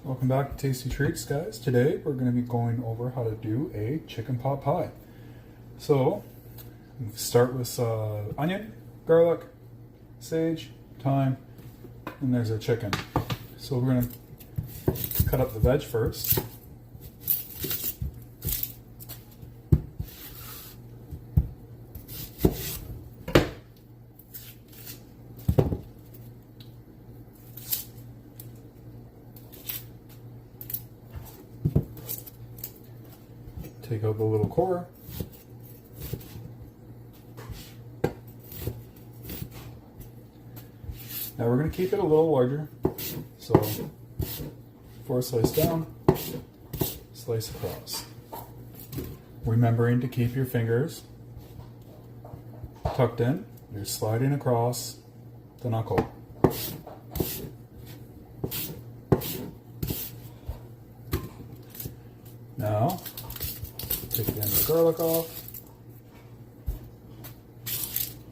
Welcome back to Tasty Treats, guys. Today we're going to be going over how to do a chicken pot pie. So, start with onion, garlic, sage, thyme, and there's our chicken. So we're going to cut up the veg first. Take out the little core. Now we're going to keep it a little larger. So 4 slice down, slice across. Remembering to keep your fingers tucked in. You're sliding across the knuckle. Now, take the end of the garlic off,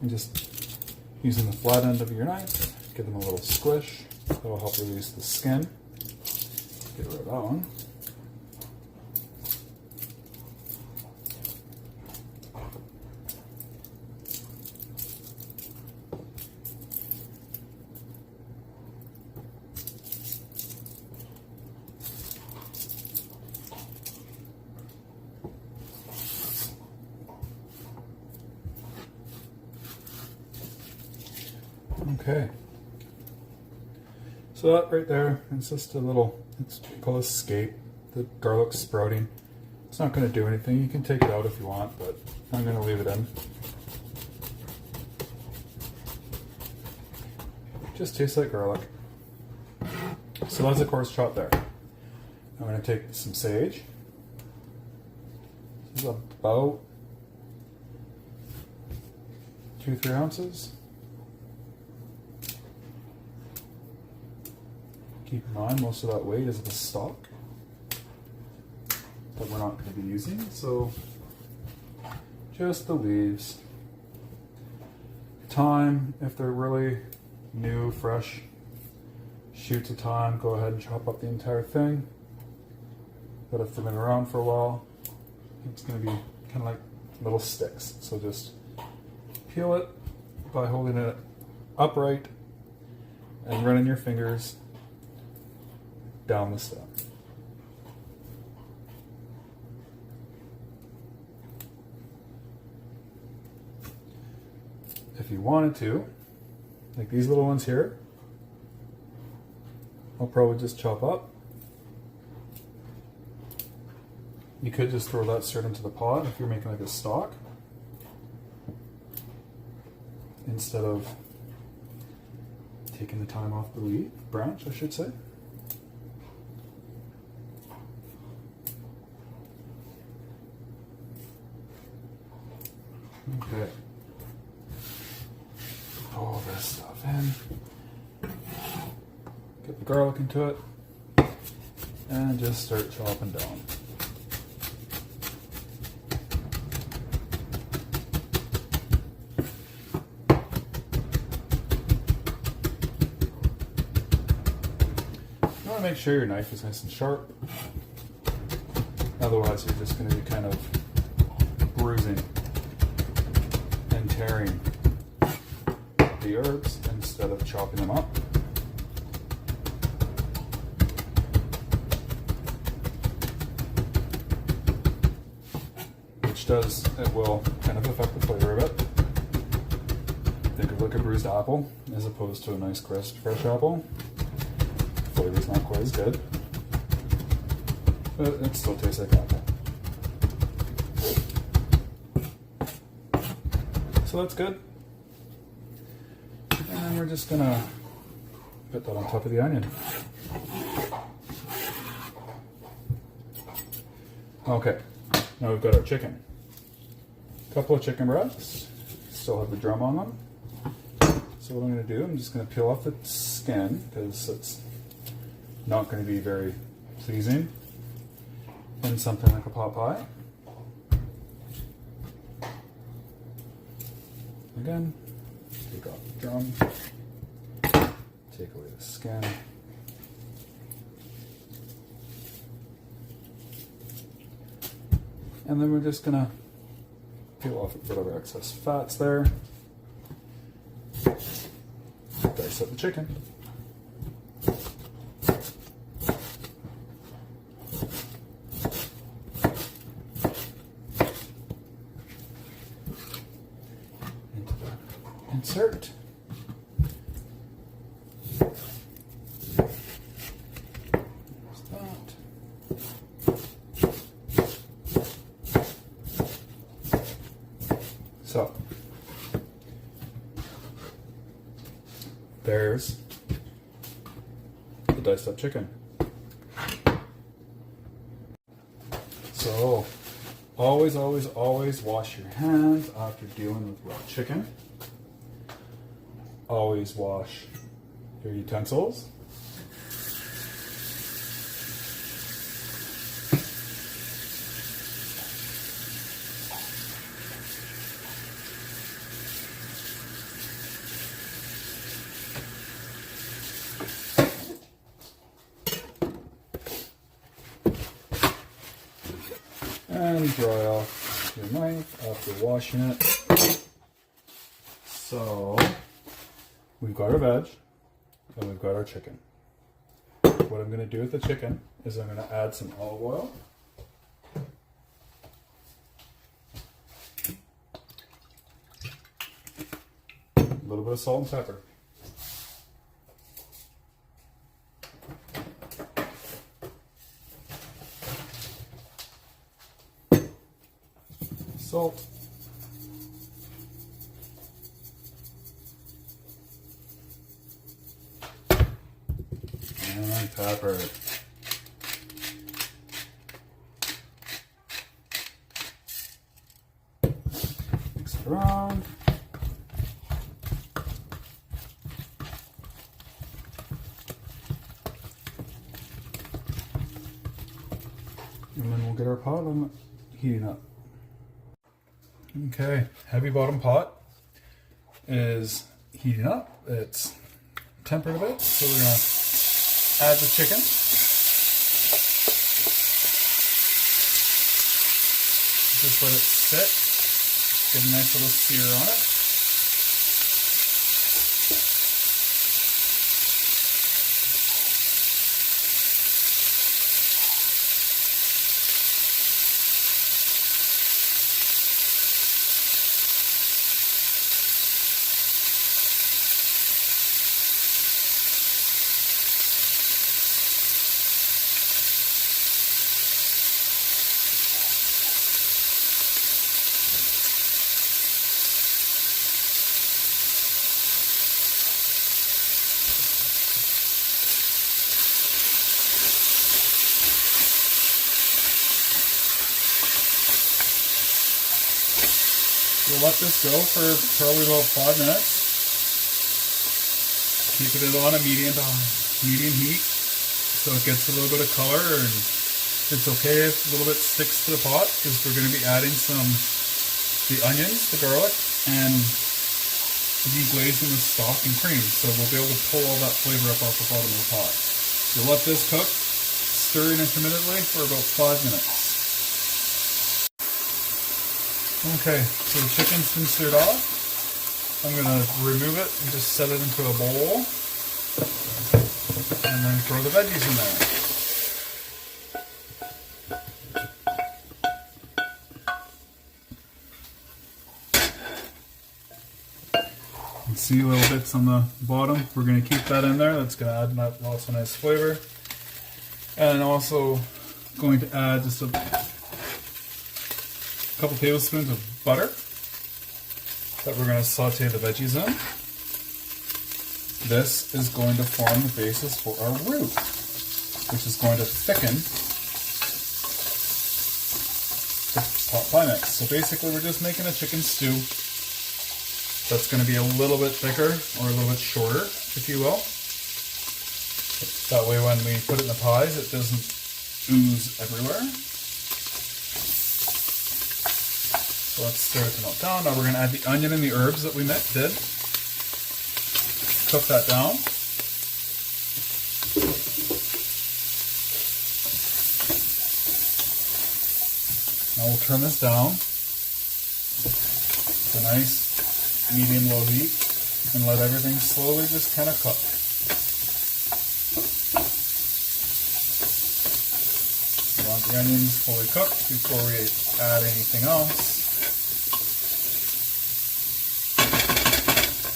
and just using the flat end of your knife, give them a little squish. That will help release the skin. Get rid of that one. Okay, so that right there, it's just a little, it's called escape. The garlic's sprouting. It's not going to do anything. You can take it out if you want, but I'm going to leave it in. Just tastes like garlic. So that's a coarse chop there. I'm going to take some sage. This is about 2-3 ounces. Keep in mind, most of that weight is the stalk that we're not going to be using, so just the leaves. Thyme, if they're really new, fresh shoots of thyme, go ahead and chop up the entire thing. But if they've been around for a while, it's going to be kind of like little sticks. So just peel it by holding it upright and running your fingers down the stem. If you wanted to, like these little ones here, I'll probably just chop up. You could just throw that straight into the pot if you're making like a stock, instead of taking the thyme off the leaf, branch I should say. Okay. Put all this stuff in. Get the garlic into it. And just start chopping down. You want to make sure your knife is nice and sharp. Otherwise you're just going to be kind of bruising and tearing the herbs instead of chopping them up. Which it will kind of affect the flavor of it. Think of like a bruised apple as opposed to a nice crisp fresh apple. The flavor's not quite as good, but it still tastes like apple. So that's good. And then we're just gonna put that on top of the onion. Okay, now we've got our chicken. Couple of chicken breasts, still have the drum on them. So what I'm gonna do, I'm just gonna peel off the skin because it's not gonna be very pleasing in something like a pot pie. Again, take off the drum, take away the skin. And then we're just gonna peel off whatever excess fat's there. Dice up the chicken. Into the insert. So, there's the diced up chicken. So, always, always, always wash your hands after dealing with raw chicken. Always wash your utensils. And dry off your knife after washing it. So we've got our veg and we've got our chicken. What I'm going to do with the chicken is I'm going to add some olive oil. A little bit of salt and pepper. Salt. And pepper. Mix it around. And then we'll get our pot on heating up. Okay, heavy bottom pot is heating up. It's tempered a bit, so we're gonna add the chicken. Just let it sit, get a nice little sear on it. We'll let this go for probably about 5 minutes. Keep it on a medium heat so it gets a little bit of color, and it's okay if a little bit sticks to the pot because we're going to be adding the onions, the garlic, and deglazing with stock and cream, so we'll be able to pull all that flavor up off the bottom of the pot. You'll let this cook, stirring intermittently for about 5 minutes. Okay, so the chicken's been stirred off. I'm going to remove it and just set it into a bowl. And then throw the veggies in there. You can see little bits on the bottom. We're going to keep that in there. That's going to add lots of nice flavor. And also going to add just a couple tablespoons of butter that we're going to saute the veggies in. This is going to form the basis for our roux, which is going to thicken the pot pie mix. So basically we're just making a chicken stew that's going to be a little bit thicker or a little bit shorter, if you will. That way when we put it in the pies it doesn't ooze everywhere. So let's stir it to melt down. Now we're going to add the onion and the herbs that we did. Cook that down. Now we'll turn this down to nice medium-low heat and let everything slowly just kind of cook. We want the onions fully cooked before we add anything else.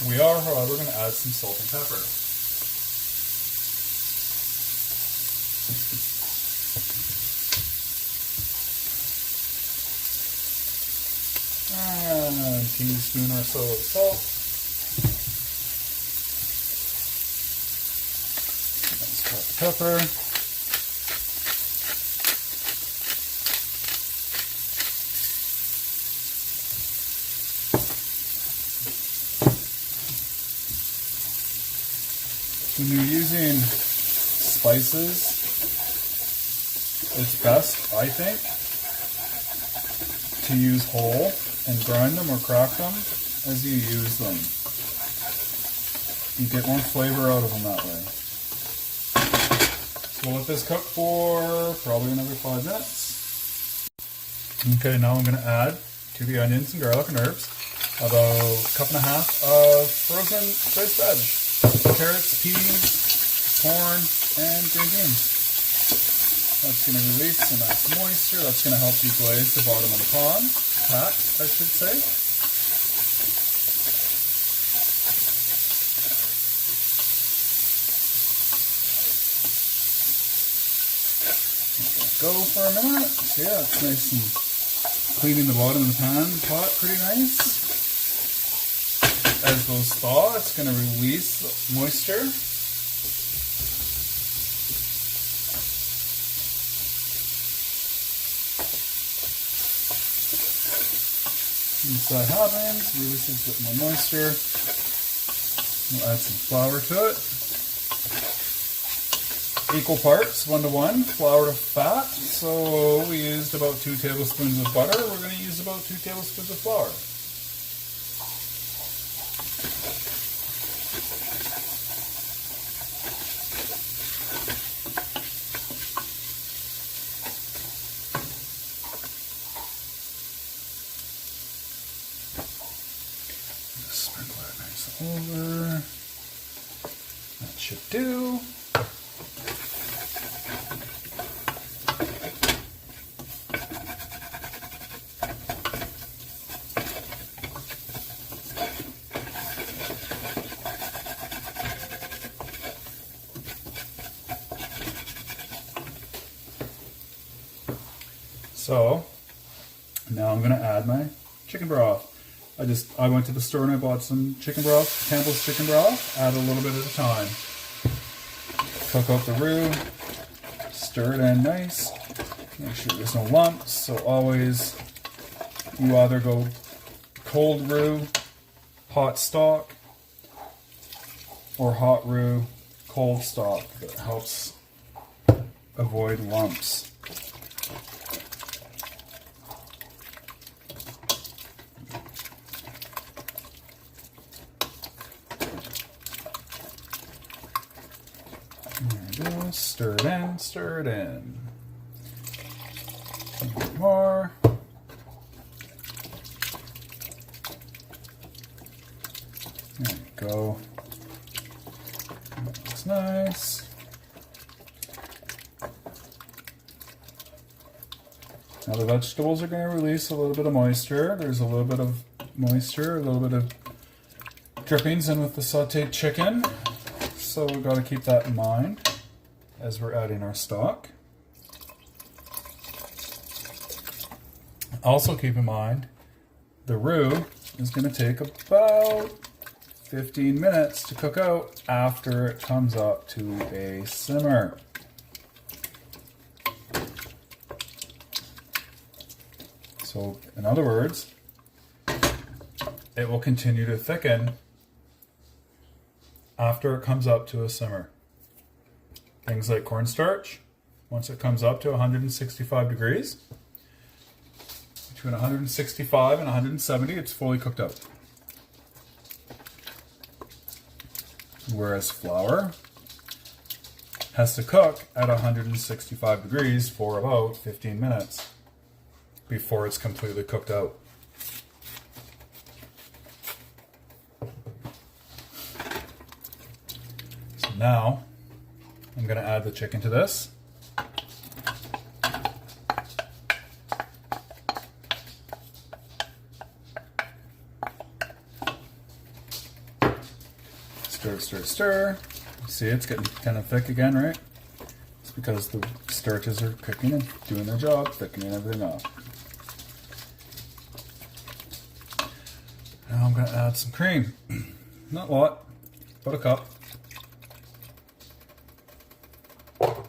We are, however, going to add some salt and pepper. And a teaspoon or so of salt. Let's cut the pepper. When you're using spices, it's best, I think, to use whole and grind them or crack them as you use them. You get more flavor out of them that way. So we'll let this cook for probably another 5 minutes. Okay, now I'm going to add to the onions and garlic and herbs about a cup and a half of frozen diced veg. Carrots, peas, corn, and green beans. That's going to release some nice moisture. That's going to help you glaze the bottom of the pat, I should say. Go for a minute. So yeah, it's nice and cleaning the bottom of the pot pretty nice. As those thaw, it's going to release moisture. Once that happens, releases a bit more moisture. We'll add some flour to it. Equal parts, 1-to-1, flour to fat. So we used about 2 tablespoons of butter. We're going to use about 2 tablespoons of flour. Sprinkle that nice over. That should do. So now I'm going to add my chicken broth. I went to the store and I bought some chicken broth, Campbell's chicken broth. Add a little bit at a time. Cook out the roux, stir it in nice. Make sure there's no lumps. So always you either go cold roux, hot stock, or hot roux, cold stock. That helps avoid lumps. Stir it in, stir it in. A bit more. There you go. That looks nice. Now the vegetables are going to release a little bit of moisture. There's a little bit of moisture, a little bit of drippings in with the sauteed chicken. So we've got to keep that in mind as we're adding our stock. Also keep in mind, the roux is going to take about 15 minutes to cook out after it comes up to a simmer. So, in other words, it will continue to thicken after it comes up to a simmer. Things like cornstarch, once it comes up to 165 degrees, between 165 and 170, it's fully cooked out. Whereas flour has to cook at 165 degrees for about 15 minutes. before it's completely cooked out. So now I'm going to add the chicken to this. Stir, stir, stir. See, it's getting kind of thick again, right? It's because the starches are cooking and doing their job, thickening everything up. Now I'm going to add some cream. Not a lot, about a cup.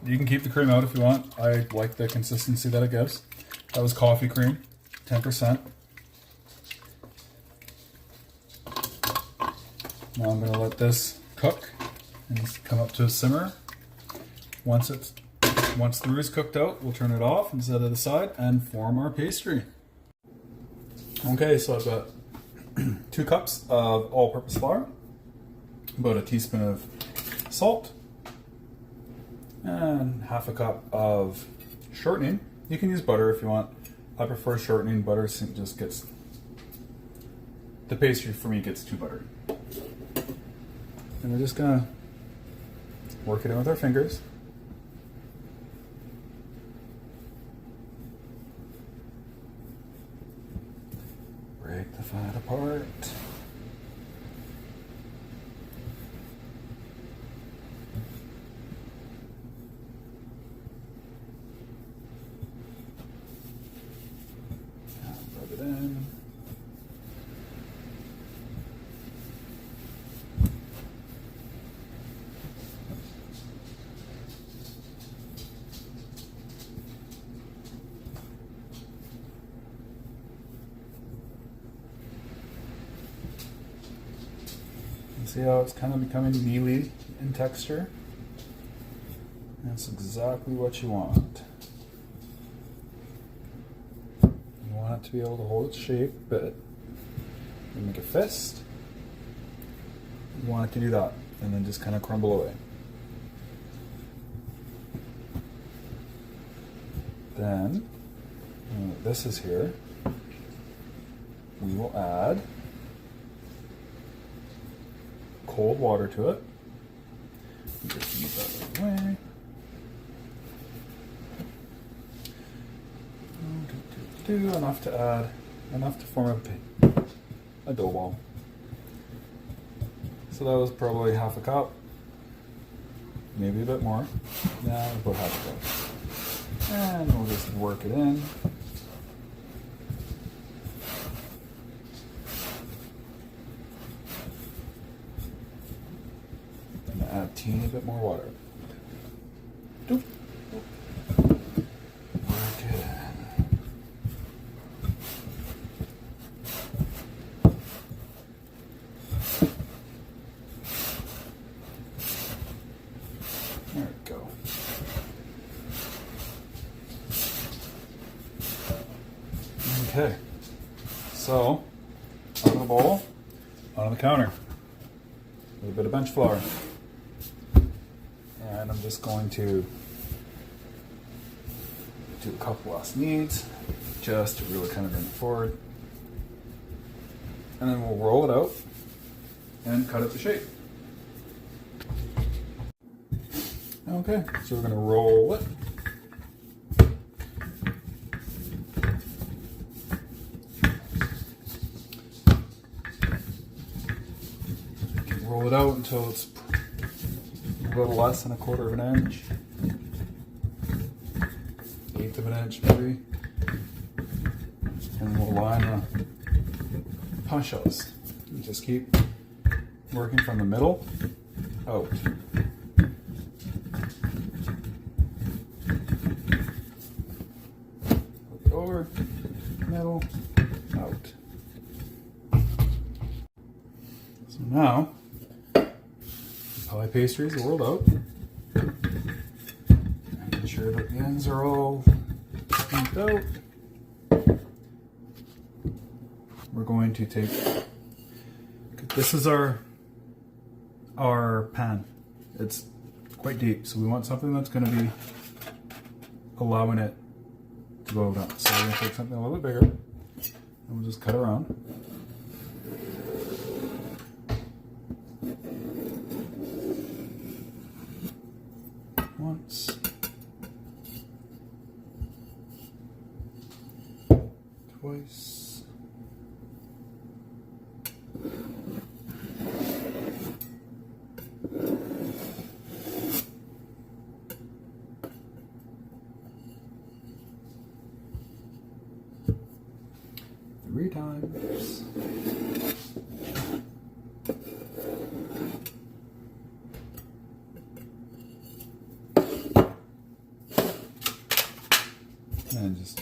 You can keep the cream out if you want. I like the consistency that it gives. That was coffee cream, 10%. Now I'm going to let this cook and come up to a simmer. Once the roux is cooked out, we'll turn it off and set it aside and form our pastry. Okay, so I've got 2 cups of all-purpose flour, about a teaspoon of salt, and half a cup of shortening. You can use butter if you want. I prefer shortening. Butter just gets, the pastry for me gets too buttery. And we're just gonna work it in with our fingers. Break the fat apart. Rub it in. See how it's kind of becoming mealy in texture? That's exactly what you want. You want it to be able to hold its shape, but you make a fist. You want it to do that, and then just kind of crumble away. Then, when this is here, we will add cold water to it. Just move that out of the way. Enough to form a dough ball. So that was probably half a cup, maybe a bit more. Yeah, about half a cup. And we'll just work it in. Add a teeny bit more water. Doop. Work it in. There we go. Okay. So, out of the bowl, on the counter. A little bit of bench flour. And I'm just going to do a couple last kneads just to really kind of bring it forward. And then we'll roll it out and cut it to shape. Okay, so we're going to roll it. Roll it out until it's a little less than 1/4 of an inch, 1/8 of an inch maybe, and we'll line the punch holes. And just keep working from the middle out. Flip it over, middle, out. So now, pie pastries are rolled out. Making sure that the ends are all scooped out. We're going to take, this is our pan. It's quite deep, so we want something that's going to be allowing it to go down. So we're going to take something a little bit bigger and we'll just cut around. Once. Twice. 3 times. And just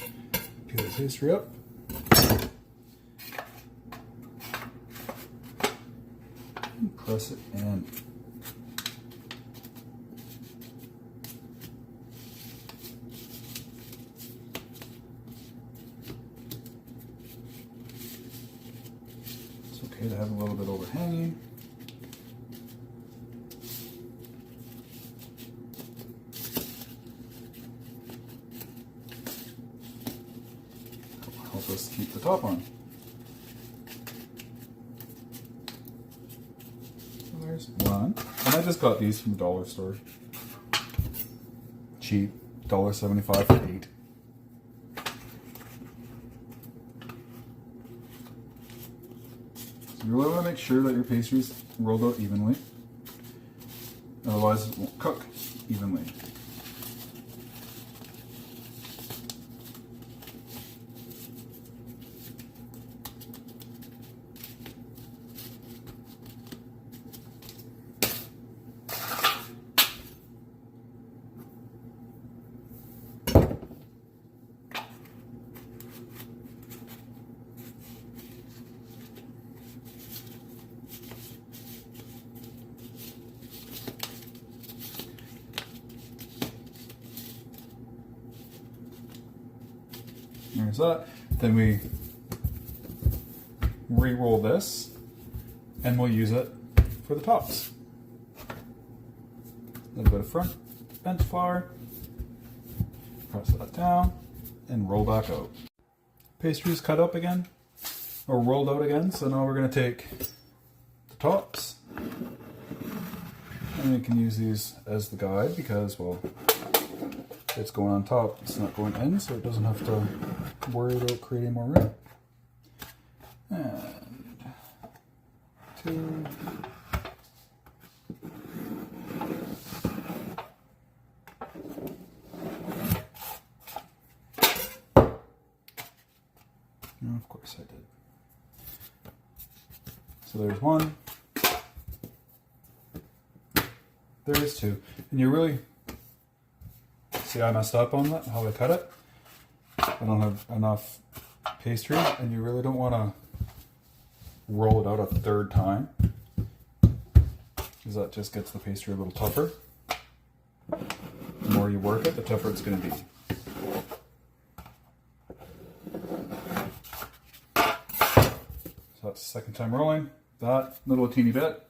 peel the pastry up. And press it in. It's okay to have a little bit overhanging. Help us keep the top on. So there's one. And I just got these from the dollar store. Cheap, $1.75 for 8. So you really want to make sure that your pastry's rolled out evenly. Otherwise it won't cook evenly. There's that. Then we re-roll this and we'll use it for the tops. A little bit of front bench flour, press that down and roll back out. Pastry's cut up again, or rolled out again, so now we're going to take the tops and we can use these as the guide because, well, it's going on top, it's not going in, so it doesn't have to worry about creating more room. And 2. Oh, of course I did. So there's 1. There's 2. And you really see, I messed up on that, how I cut it. I don't have enough pastry, and you really don't want to roll it out a 3rd time, because that just gets the pastry a little tougher. The more you work it, the tougher it's going to be. So that's the 2nd time rolling. That little teeny bit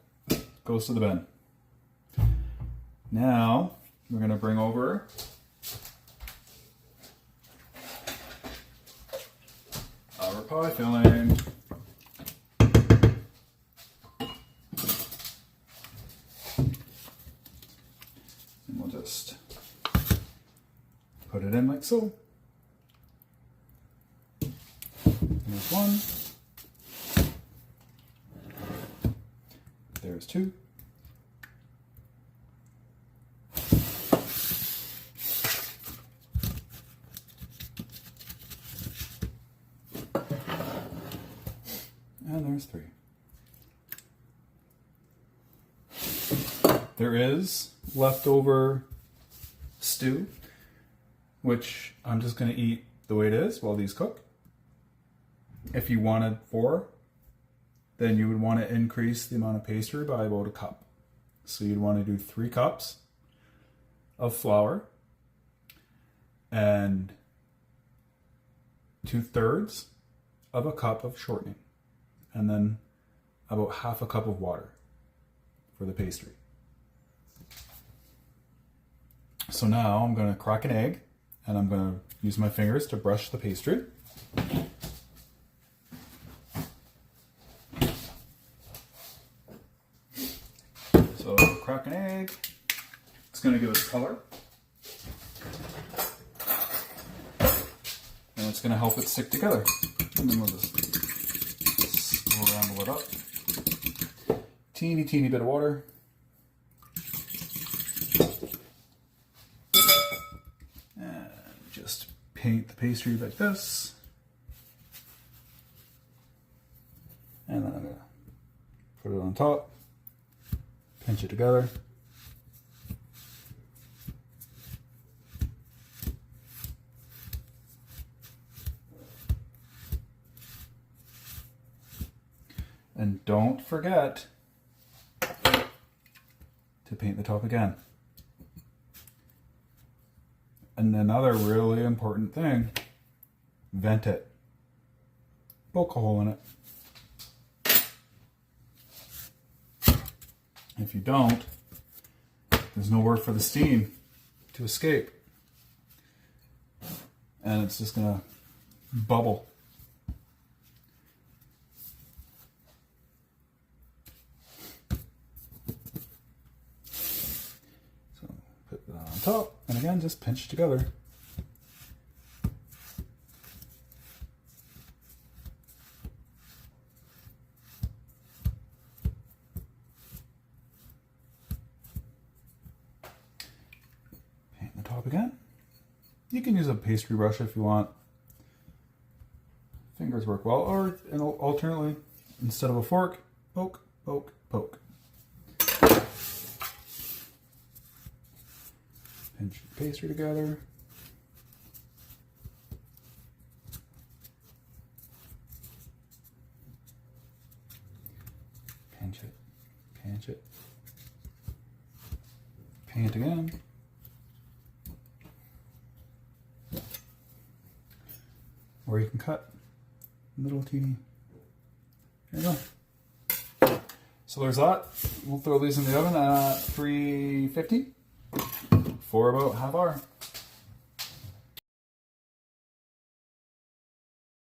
goes to the bin. Now we're going to bring over our pie filling. And we'll just put it in like so. There's 1. There's 2. And there's 3. There is leftover stew, which I'm just going to eat the way it is while these cook. If you wanted 4, then you would want to increase the amount of pastry by about 1 cup. So you'd want to do 3 cups of flour and 2/3 of a cup of shortening, and then about 1/2 cup of water for the pastry. So now I'm going to crack an egg And I'm going to use my fingers to brush the pastry. So crack an egg. It's going to give us color. And it's going to help it stick together. And then we'll just scramble it up. Teeny bit of water. And just paint the pastry like this. And then I'm going to put it on top. Pinch it together. And don't forget to paint the top again. And another really important thing, vent it. Poke a hole in it. If you don't, there's nowhere for the steam to escape. And it's just gonna bubble. So put that on top, and again, just pinch together. Top again. You can use a pastry brush if you want. Fingers work well, or alternately, instead of a fork, poke, poke, poke. Pinch the pastry together. Pinch it, pinch it. Paint again. Or you can cut little teeny. There you go. So there's that. We'll throw these in the oven at 350 for about half hour.